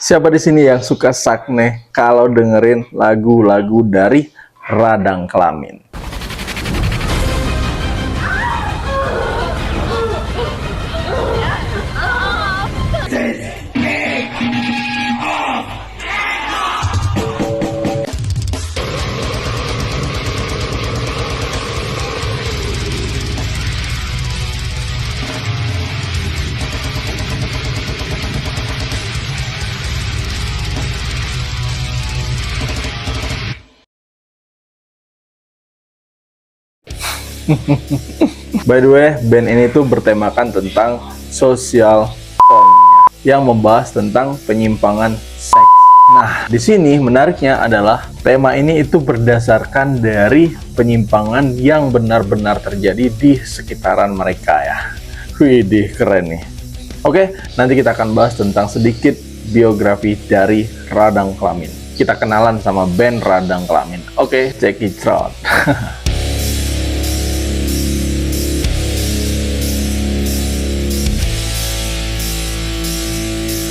Siapa di sini yang suka sakne kalau dengerin lagu-lagu dari Radang Kelamin? By the way, band ini tuh bertemakan tentang social porn yang membahas tentang penyimpangan seks. Nah, di sini menariknya adalah tema ini itu berdasarkan dari penyimpangan yang benar-benar terjadi di sekitaran mereka ya. Widih, keren nih. Oke, nanti kita akan bahas tentang sedikit biografi dari Radang Kelamin. Kita kenalan sama band Radang Kelamin. Oke, check it out.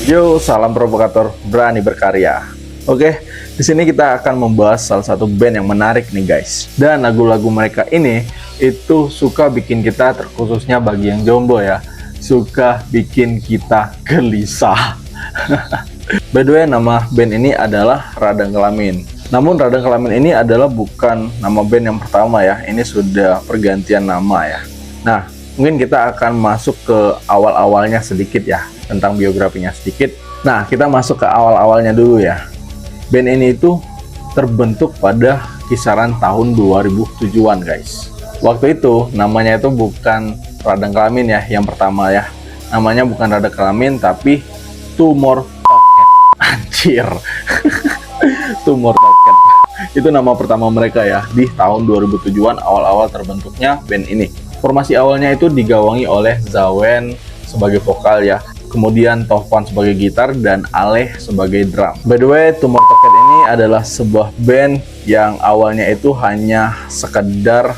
Yo, salam provokator berani berkarya. Oke, di sini kita akan membahas salah satu band yang menarik nih guys. Dan lagu-lagu mereka ini itu suka bikin kita, terkhususnya bagi yang jomblo ya, suka bikin kita gelisah. By the way, nama band ini adalah Radang Kelamin. Namun Radang Kelamin ini adalah bukan nama band yang pertama ya. Ini sudah pergantian nama ya. Nah, mungkin kita akan masuk ke awal-awalnya sedikit ya, tentang biografinya sedikit. Nah, kita masuk ke awal-awalnya dulu ya. Band ini itu terbentuk pada kisaran tahun 2007-an guys. Waktu itu namanya itu bukan Radang Kelamin ya, yang pertama ya. Namanya bukan Radang Kelamin tapi Tumor Toket. Anjir. Tumor Toket. Itu nama pertama mereka ya, di tahun 2007-an awal-awal terbentuknya band ini. Formasi awalnya itu digawangi oleh Zawen sebagai vokal ya, kemudian Tovan sebagai gitar, dan Aleh sebagai drum. By the way, Tumor Toket ini adalah sebuah band yang awalnya itu hanya sekedar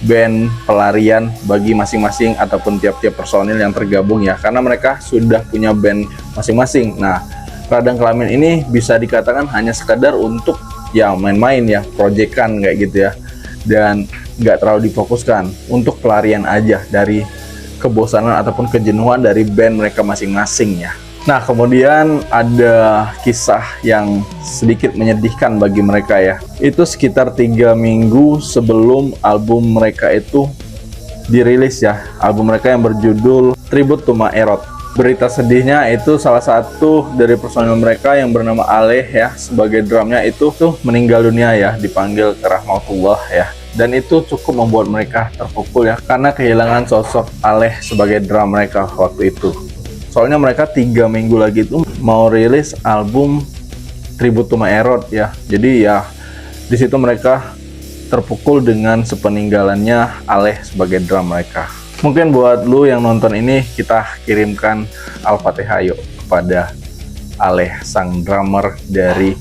band pelarian bagi masing-masing ataupun tiap-tiap personil yang tergabung ya, karena mereka sudah punya band masing-masing. Nah, Radang Kelamin ini bisa dikatakan hanya sekedar untuk ya main-main ya, proyekan kayak gitu ya, dan nggak terlalu difokuskan, untuk pelarian aja dari kebosanan ataupun kejenuhan dari band mereka masing-masing ya. Nah, kemudian ada kisah yang sedikit menyedihkan bagi mereka ya. Itu sekitar 3 minggu sebelum album mereka itu dirilis ya. Album mereka yang berjudul Tribute to My Erot. Berita sedihnya itu salah satu dari personil mereka yang bernama Aleh ya, sebagai drumnya itu tuh meninggal dunia ya, dipanggil ke rahmatullah ya. Dan itu cukup membuat mereka terpukul ya, karena kehilangan sosok Aleh sebagai drum mereka waktu itu. Soalnya mereka 3 minggu lagi itu mau rilis album Tribute to My Erot ya. Jadi ya di situ mereka terpukul dengan sepeninggalannya Aleh sebagai drum mereka. Mungkin buat lu yang nonton ini, kita kirimkan Al-Fatihah yuk kepada Aleh, sang drummer dari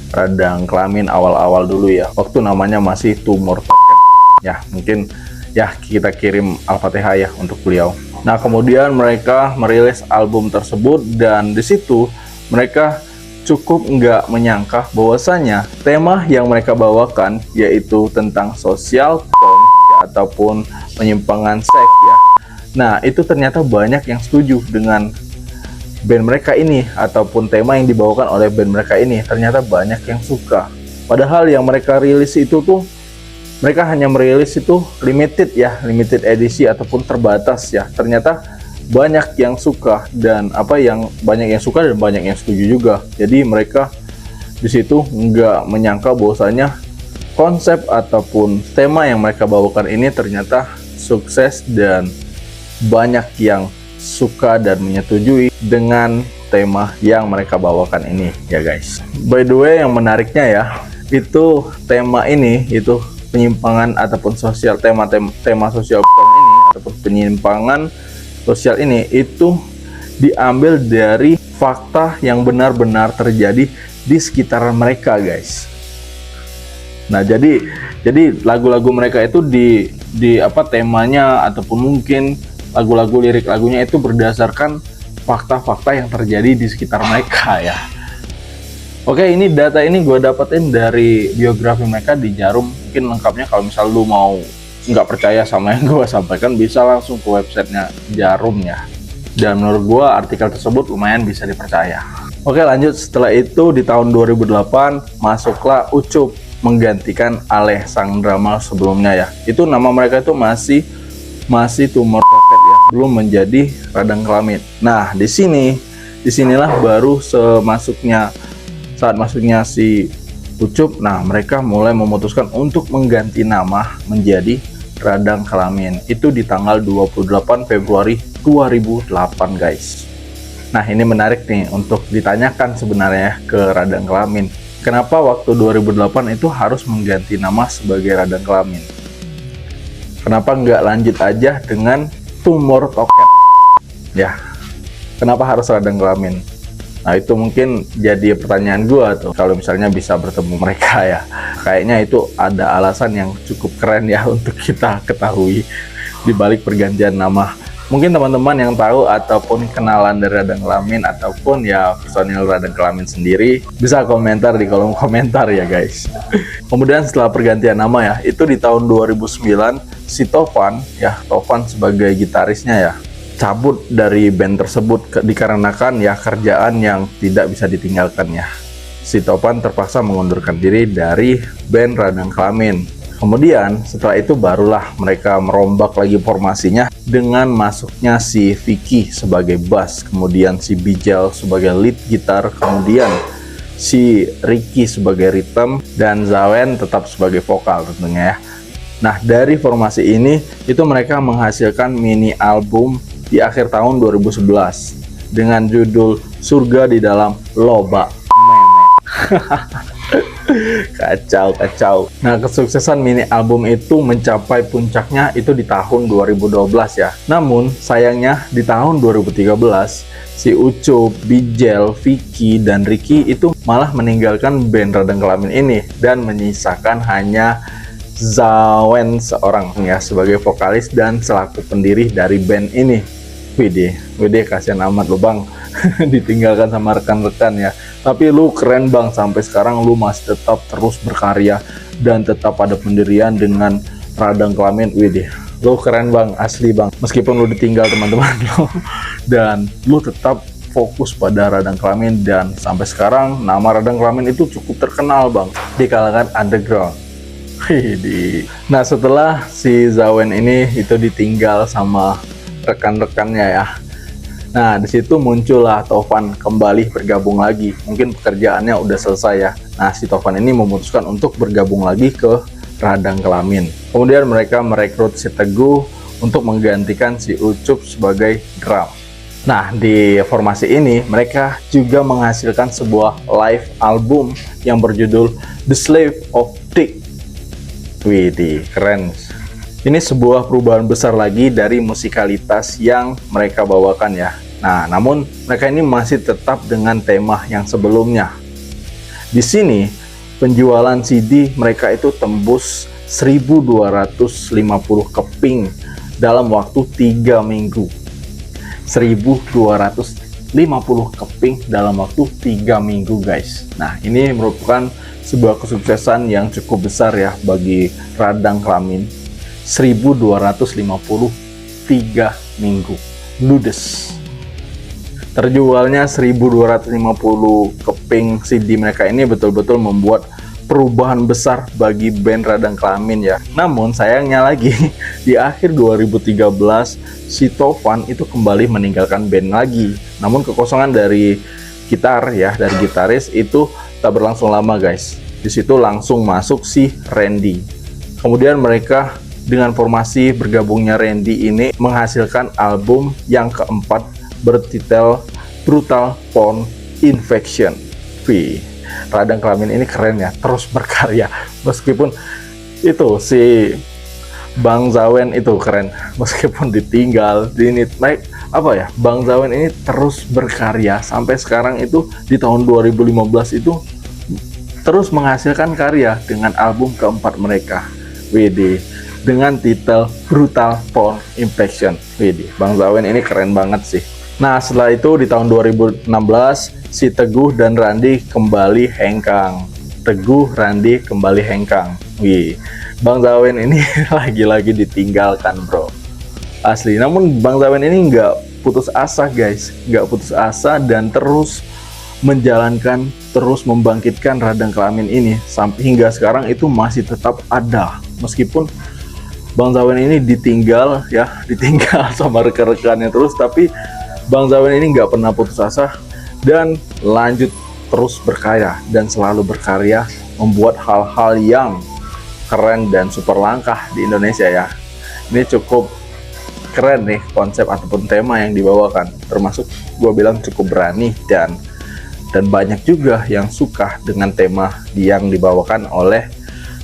Radang Kelamin awal-awal dulu ya, waktu namanya masih Tumor Toket ya. Mungkin ya kita kirim Al-Fatihah ya untuk beliau. Nah, kemudian mereka merilis album tersebut, dan di situ mereka cukup nggak menyangka bahwasanya tema yang mereka bawakan yaitu tentang sosial porn ya, ataupun penyimpangan seks ya. Nah, itu ternyata banyak yang setuju dengan band mereka ini, ataupun tema yang dibawakan oleh band mereka ini. Ternyata banyak yang suka. Padahal yang mereka rilis itu tuh, mereka hanya merilis itu limited ya, limited edisi ataupun terbatas ya. Ternyata banyak yang suka, dan banyak yang suka dan banyak yang setuju juga. Jadi mereka di situ nggak menyangka bahwasanya konsep ataupun tema yang mereka bawakan ini ternyata sukses, dan banyak yang suka dan menyetujui dengan tema yang mereka bawakan ini ya guys. By the way, yang menariknya ya, itu tema ini, itu penyimpangan ataupun sosial, tema sosial porn ini ataupun penyimpangan sosial ini itu diambil dari fakta yang benar-benar terjadi di sekitaran mereka guys. Nah, jadi lagu-lagu mereka itu di temanya ataupun mungkin lagu-lagu lirik lagunya itu berdasarkan fakta-fakta yang terjadi di sekitar mereka ya. Oke, ini data ini gue dapetin dari biografi mereka di Jarum. Mungkin lengkapnya kalau misal lu mau nggak percaya sama yang gue sampaikan, bisa langsung ke websitenya Jarum ya. Dan menurut gue artikel tersebut lumayan bisa dipercaya. Oke, lanjut. Setelah itu di tahun 2008 masuklah Ucup menggantikan Alexandra Mal sebelumnya ya. Itu nama mereka itu masih tumor toket ya, belum menjadi radang kelamin. Nah, disinilah baru saat masuknya si Ucup, nah mereka mulai memutuskan untuk mengganti nama menjadi radang kelamin. Itu di tanggal 28 Februari 2008 guys. Nah, ini menarik nih untuk ditanyakan sebenarnya ke radang kelamin. Kenapa waktu 2008 itu harus mengganti nama sebagai radang kelamin? Kenapa nggak lanjut aja dengan tumor toket? Ya, kenapa harus radang kelamin? Nah, itu mungkin jadi pertanyaan gua tuh kalau misalnya bisa bertemu mereka ya. Kayaknya itu ada alasan yang cukup keren ya untuk kita ketahui di balik pergantian nama. Mungkin teman-teman yang tahu ataupun kenalan dari radang kelamin ataupun ya personil radang kelamin sendiri bisa komentar di kolom komentar ya guys. Kemudian setelah pergantian nama ya, itu di tahun 2009 si Tovan sebagai gitarisnya ya cabut dari band tersebut dikarenakan ya kerjaan yang tidak bisa ditinggalkan ya. Si Tovan terpaksa mengundurkan diri dari band radang kelamin. Kemudian setelah itu barulah mereka merombak lagi formasinya dengan masuknya si Vicky sebagai bass, kemudian si Bijal sebagai lead gitar, kemudian si Ricky sebagai rhythm, dan Zawen tetap sebagai vokal tentunya ya. Nah, dari formasi ini itu mereka menghasilkan mini album di akhir tahun 2011 dengan judul Surga di Dalam Loba Meme. Kacau. Nah, kesuksesan mini album itu mencapai puncaknya itu di tahun 2012 ya. Namun sayangnya di tahun 2013 si Ucup, Bijel, Vicky, dan Ricky itu malah meninggalkan band radang kelamin ini dan menyisakan hanya Zawen seorang ya sebagai vokalis dan selaku pendiri dari band ini. Widih, kasihan amat lo bang, ditinggalkan sama rekan-rekan ya. Tapi lu keren bang, sampai sekarang lu masih tetap terus berkarya dan tetap ada pendirian dengan radang kelamin. Widih, lu keren bang, asli bang. Meskipun lu ditinggal teman-teman lo, dan lu tetap fokus pada radang kelamin, dan sampai sekarang nama radang kelamin itu cukup terkenal bang di kalangan underground. Nah, setelah si Zawen ini itu ditinggal sama rekan-rekannya ya. Nah, disitu muncullah Tovan kembali bergabung lagi. Mungkin pekerjaannya udah selesai ya. Nah, si Tovan ini memutuskan untuk bergabung lagi ke radang kelamin. Kemudian mereka merekrut si Teguh untuk menggantikan si Ucup sebagai drum. Nah, di formasi ini mereka juga menghasilkan sebuah live album yang berjudul The Slave of Dick. Widih, keren. Ini sebuah perubahan besar lagi dari musikalitas yang mereka bawakan ya. Nah, namun mereka ini masih tetap dengan tema yang sebelumnya. Di sini penjualan CD mereka itu tembus 1250 keping dalam waktu 3 minggu. 1250 keping dalam waktu 3 minggu guys. Nah, ini merupakan sebuah kesuksesan yang cukup besar ya bagi radang kelamin. 1250 3 minggu ludes. Terjualnya 1250 keping CD mereka ini betul-betul membuat perubahan besar bagi band radang kelamin ya. Namun sayangnya lagi di akhir 2013 si Tovan itu kembali meninggalkan band lagi. Namun kekosongan dari gitar ya, dari gitaris itu tak berlangsung lama guys. Di situ langsung masuk si Randy. Kemudian mereka dengan formasi bergabungnya Randy ini menghasilkan album yang keempat bertitel Brutal Porn Infection. Wih, radang kelamin ini keren ya, terus berkarya. Meskipun itu si Bang Zawen itu keren, meskipun ditinggal, Bang Zawen ini terus berkarya sampai sekarang itu di tahun 2015 itu terus menghasilkan karya dengan album keempat mereka. WD dengan titel Brutal Porn Infection. Widih, Bang Zawen ini keren banget sih. Nah, setelah itu di tahun 2016 si Teguh dan Randi kembali hengkang. Teguh, Randi kembali hengkang. Wih, Bang Zawen ini lagi-lagi ditinggalkan bro, asli. Namun Bang Zawen ini nggak putus asa guys, nggak putus asa dan terus menjalankan, terus membangkitkan radang kelamin ini sampai hingga sekarang itu masih tetap ada. Meskipun Bang Zawen ini ditinggal ya, ditinggal sama rekan-rekannya terus, tapi Bang Zawen ini nggak pernah putus asa dan lanjut terus berkarya dan selalu berkarya membuat hal-hal yang keren dan super langka di Indonesia ya. Ini cukup keren nih konsep ataupun tema yang dibawakan, termasuk gue bilang cukup berani dan banyak juga yang suka dengan tema yang dibawakan oleh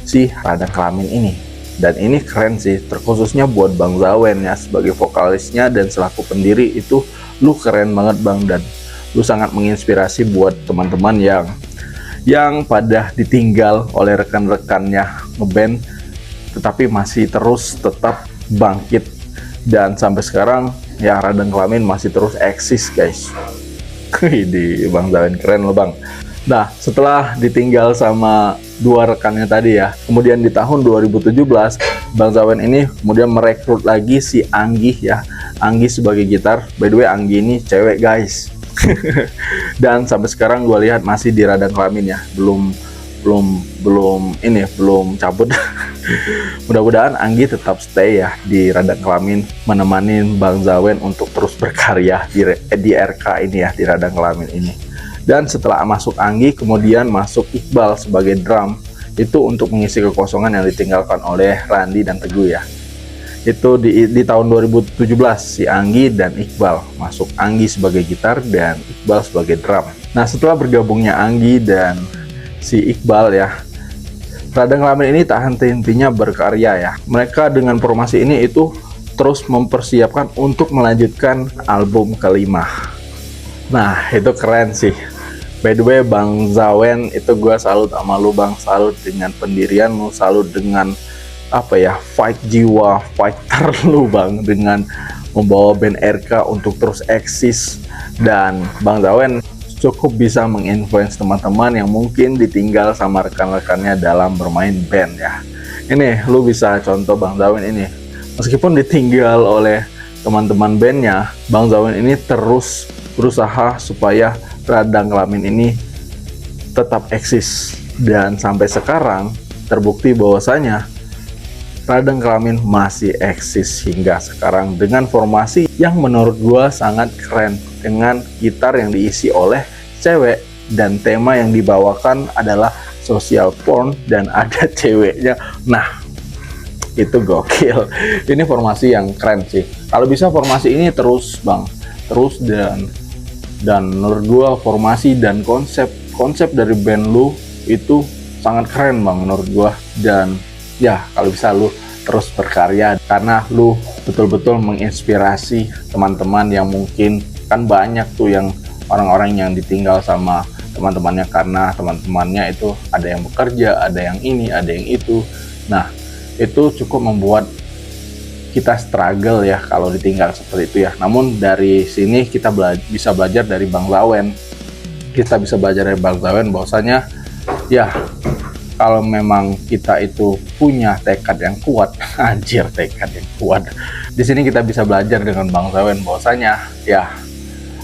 si radang kelamin ini. Dan ini keren sih, terkhususnya buat Bang Zawen ya, sebagai vokalisnya dan selaku pendiri itu lu keren banget Bang, dan lu sangat menginspirasi buat teman-teman yang pada ditinggal oleh rekan-rekannya ngeband tetapi masih terus tetap bangkit, dan sampai sekarang ya radang kelamin masih terus eksis guys. Di Bang Zawen keren loh Bang. Nah, setelah ditinggal sama dua rekannya tadi ya, kemudian di tahun 2017 Bang Zawen ini kemudian merekrut lagi si Anggi ya, Anggi sebagai gitar. By the way, Anggi ini cewek guys. Dan sampai sekarang gue lihat masih di radang kelamin ya, belum cabut. Mudah-mudahan Anggi tetap stay ya di radang kelamin, menemani Bang Zawen untuk terus berkarya di RK ini ya, di radang kelamin ini. Dan setelah masuk Anggi, kemudian masuk Iqbal sebagai drum, itu untuk mengisi kekosongan yang ditinggalkan oleh Randi dan Teguh ya. Itu di tahun 2017 si Anggi dan Iqbal masuk, Anggi sebagai gitar dan Iqbal sebagai drum. Nah, setelah bergabungnya Anggi dan si Iqbal ya, radang kelamin ini tak henti-hentinya berkarya ya. Mereka dengan formasi ini itu terus mempersiapkan untuk melanjutkan album kelima. Nah, itu keren sih. By the way, Bang Zawen, itu gue salut sama lu Bang, salut dengan pendirian lu, salut dengan apa ya, fight jiwa, fighter lu Bang, dengan membawa band RK untuk terus eksis. Dan Bang Zawen cukup bisa menginfluence teman-teman yang mungkin ditinggal sama rekan-rekannya dalam bermain band ya. Ini lu bisa contoh Bang Zawen ini, meskipun ditinggal oleh teman-teman bandnya, Bang Zawen ini terus berusaha supaya radang kelamin ini tetap eksis, dan sampai sekarang terbukti bahwasanya radang kelamin masih eksis hingga sekarang dengan formasi yang menurut gua sangat keren, dengan gitar yang diisi oleh cewek dan tema yang dibawakan adalah social porn dan ada ceweknya. Nah, itu gokil. Ini formasi yang keren sih. Kalau bisa formasi ini terus Bang, terus, dan menurut gua formasi dan konsep dari band lu itu sangat keren Bang menurut gua. Dan ya, kalau bisa lu terus berkarya, karena lu betul-betul menginspirasi teman-teman yang mungkin kan banyak tuh yang orang-orang yang ditinggal sama teman-temannya karena teman-temannya itu ada yang bekerja, ada yang ini, ada yang itu. Nah, itu cukup membuat kita struggle ya kalau ditinggal seperti itu ya. Namun dari sini kita bisa belajar dari Bang Zawen. Kita bisa belajar dari Bang Zawen bahwasanya ya, kalau memang kita itu punya tekad yang kuat, anjir tekad yang kuat. Di sini kita bisa belajar dengan Bang Zawen bahwasanya ya,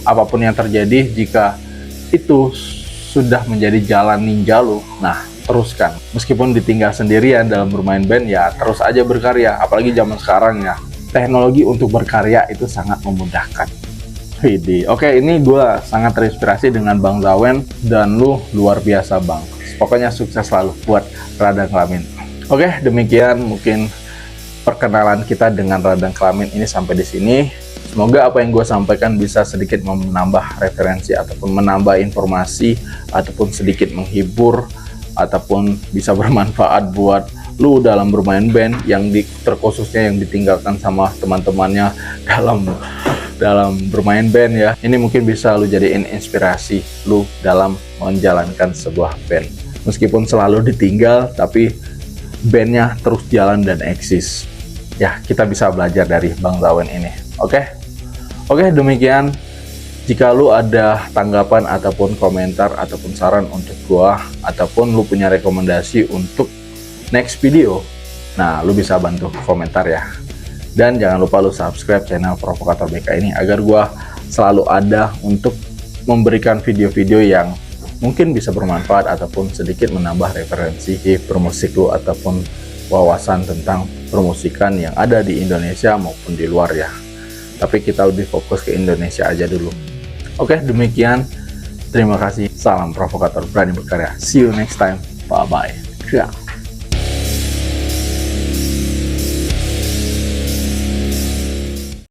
apapun yang terjadi, jika itu sudah menjadi jalan ninja lu, nah teruskan. Meskipun ditinggal sendirian dalam bermain band ya, terus aja berkarya. Apalagi zaman sekarang ya, teknologi untuk berkarya itu sangat memudahkan. Oke, ini gue sangat terinspirasi dengan Bang Zawen, dan lu luar biasa Bang. Pokoknya sukses selalu buat radang kelamin. Oke, demikian mungkin perkenalan kita dengan radang kelamin ini sampai di sini. Semoga apa yang gue sampaikan bisa sedikit menambah referensi ataupun menambah informasi, ataupun sedikit menghibur, ataupun bisa bermanfaat buat lu dalam bermain band yang terkhususnya yang ditinggalkan sama teman-temannya dalam bermain band ya. Ini mungkin bisa lu jadiin inspirasi lu dalam menjalankan sebuah band. Meskipun selalu ditinggal, tapi bandnya terus jalan dan eksis. Ya, kita bisa belajar dari Bang Zawen ini. Oke, demikian Jika lu ada tanggapan ataupun komentar ataupun saran untuk gua, ataupun lu punya rekomendasi untuk next video, nah lu bisa bantu komentar ya. Dan jangan lupa lu subscribe channel Provokator BK ini agar gua selalu ada untuk memberikan video-video yang mungkin bisa bermanfaat ataupun sedikit menambah referensi bermusik lu ataupun wawasan tentang permusikan yang ada di Indonesia maupun di luar ya. Tapi kita lebih fokus ke Indonesia aja dulu. Oke, demikian. Terima kasih. Salam provokator berani berkarya. See you next time. Bye-bye.